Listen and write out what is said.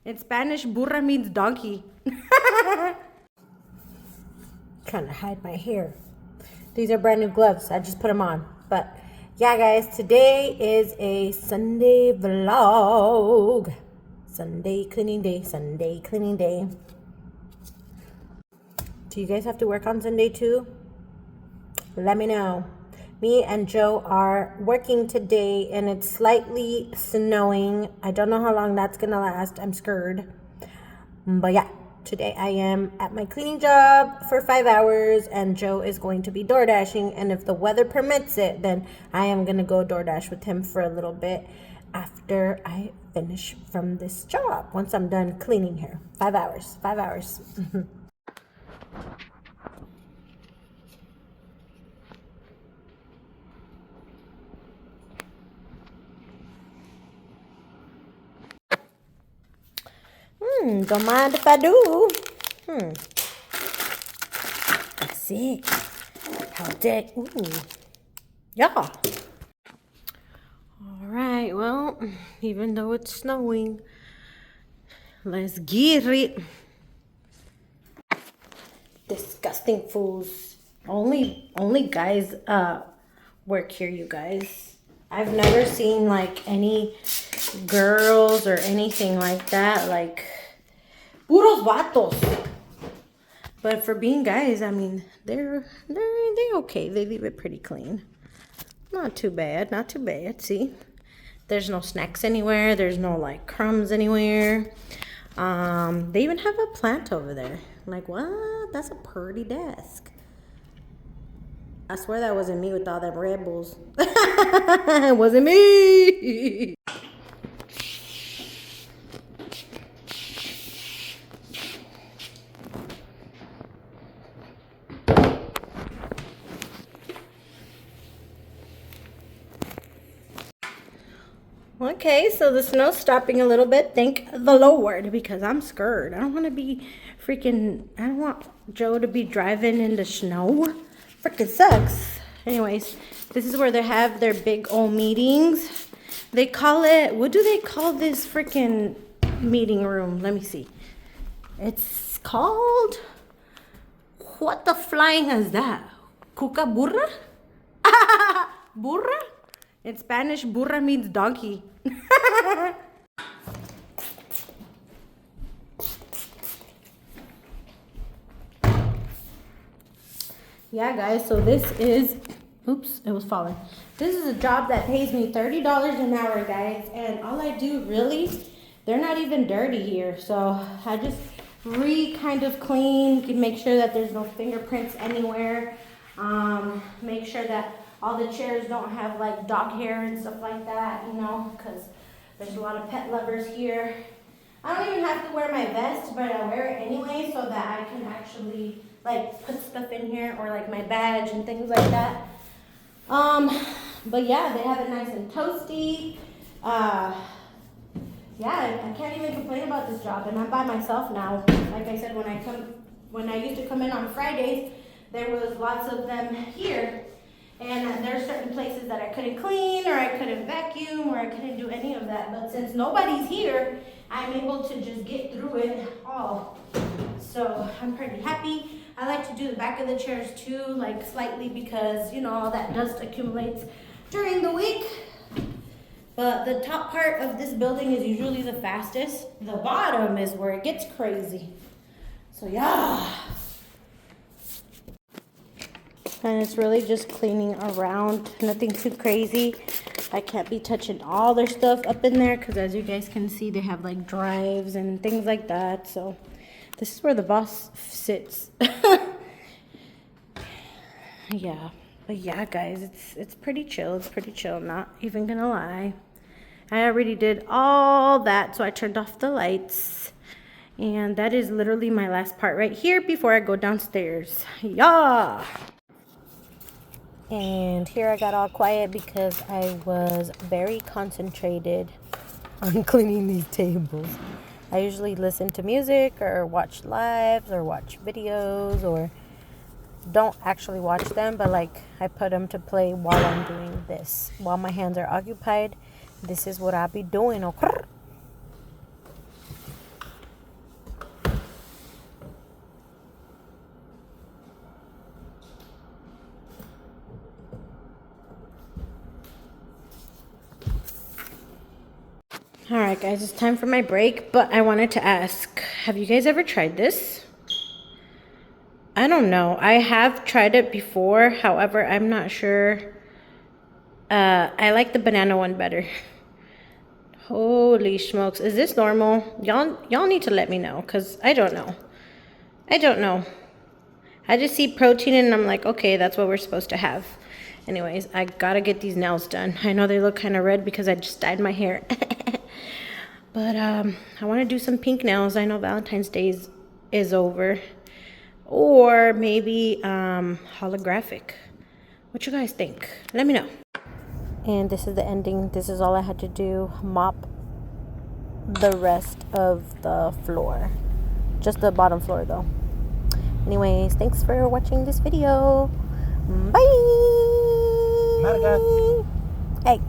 In Spanish, burra means donkey. Trying to hide my hair. These are brand new gloves. I just put them on. But yeah, guys, today is a Sunday vlog. Sunday cleaning day. Sunday cleaning day. Do you guys have to work on Sunday too? Let me know. Me and Joe are working today and it's slightly snowing. I don't know how long that's gonna last. I'm scared. But yeah, today I am at my cleaning job for 5 hours and Joe is going to be door dashing, and if the weather permits it, then I am gonna go door dash with him for a little bit after I finish from this job. Once I'm done cleaning here. 5 hours. 5 hours. Don't mind if I do. Let's see. How did? Ooh. Yeah. All right. Well, even though it's snowing, let's get it. Disgusting fools. Only guys work here, you guys. I've never seen like any girls or anything like that. Like puros vatos. But for being guys, I mean, they're okay. They leave it pretty clean. Not too bad. Not too bad. See, there's no snacks anywhere. There's no like crumbs anywhere. They even have a plant over there. Like, what? That's a pretty desk. I swear that wasn't me with all them Red Bulls. It wasn't me. Okay, so the snow's stopping a little bit. Thank the Lord, because I'm scared. I don't want to be freaking, I don't want Joe to be driving in the snow. Freaking sucks. Anyways, this is where they have their big old meetings. They call it, what do they call this freaking meeting room? Let me see. It's called, what the flying is that? Cuca burra? Burra? In Spanish, burra means donkey. Yeah, guys, so this is, oops, it was falling. This is a job that pays me $30 an hour, guys, and all I do really, they're not even dirty here, so I just kind of clean, make sure that there's no fingerprints anywhere, make sure that all the chairs don't have like dog hair and stuff like that, you know, because there's a lot of pet lovers here. I don't even have to wear my vest, but I wear it anyway so that I can actually like put stuff in here, or like my badge and things like that. But yeah, they have it nice and toasty. Yeah, I can't even complain about this job, and I'm by myself now. Like I said, when I used to come in on Fridays, there was lots of them here. And there's certain places that I couldn't clean, or I couldn't vacuum, or I couldn't do any of that. But since nobody's here, I'm able to just get through it all. So I'm pretty happy. I like to do the back of the chairs too, like slightly, because, you know, all that dust accumulates during the week. But the top part of this building is usually the fastest. The bottom is where it gets crazy. So yeah. And it's really just cleaning around, nothing too crazy. I can't be touching all their stuff up in there because, as you guys can see, they have like drives and things like that. So this is where the boss sits. Yeah, but yeah, guys, it's pretty chill. It's pretty chill, not even gonna lie. I already did all that, so I turned off the lights. And that is literally my last part right here before I go downstairs. Yeah. And here I got all quiet because I was very concentrated on cleaning these tables. I usually listen to music or watch lives or watch videos, or don't actually watch them, but like I put them to play while I'm doing this. While my hands are occupied, this is what I'll be doing. Okay? guys, it's time for my break, but I wanted to ask, have you guys ever tried this? I don't know. I have tried it before. However, I'm not sure. I like the banana one better. Holy smokes. Is this normal? Y'all need to let me know, because I don't know. I don't know. I just see protein and I'm like, okay, that's what we're supposed to have. Anyways, I gotta get these nails done. I know they look kind of red because I just dyed my hair. But I want to do some pink nails. I know Valentine's Day is over. Or maybe holographic. What you guys think? Let me know. And this is the ending. This is all I had to do. Mop the rest of the floor. Just the bottom floor though. Anyways, thanks for watching this video. Bye. Hey.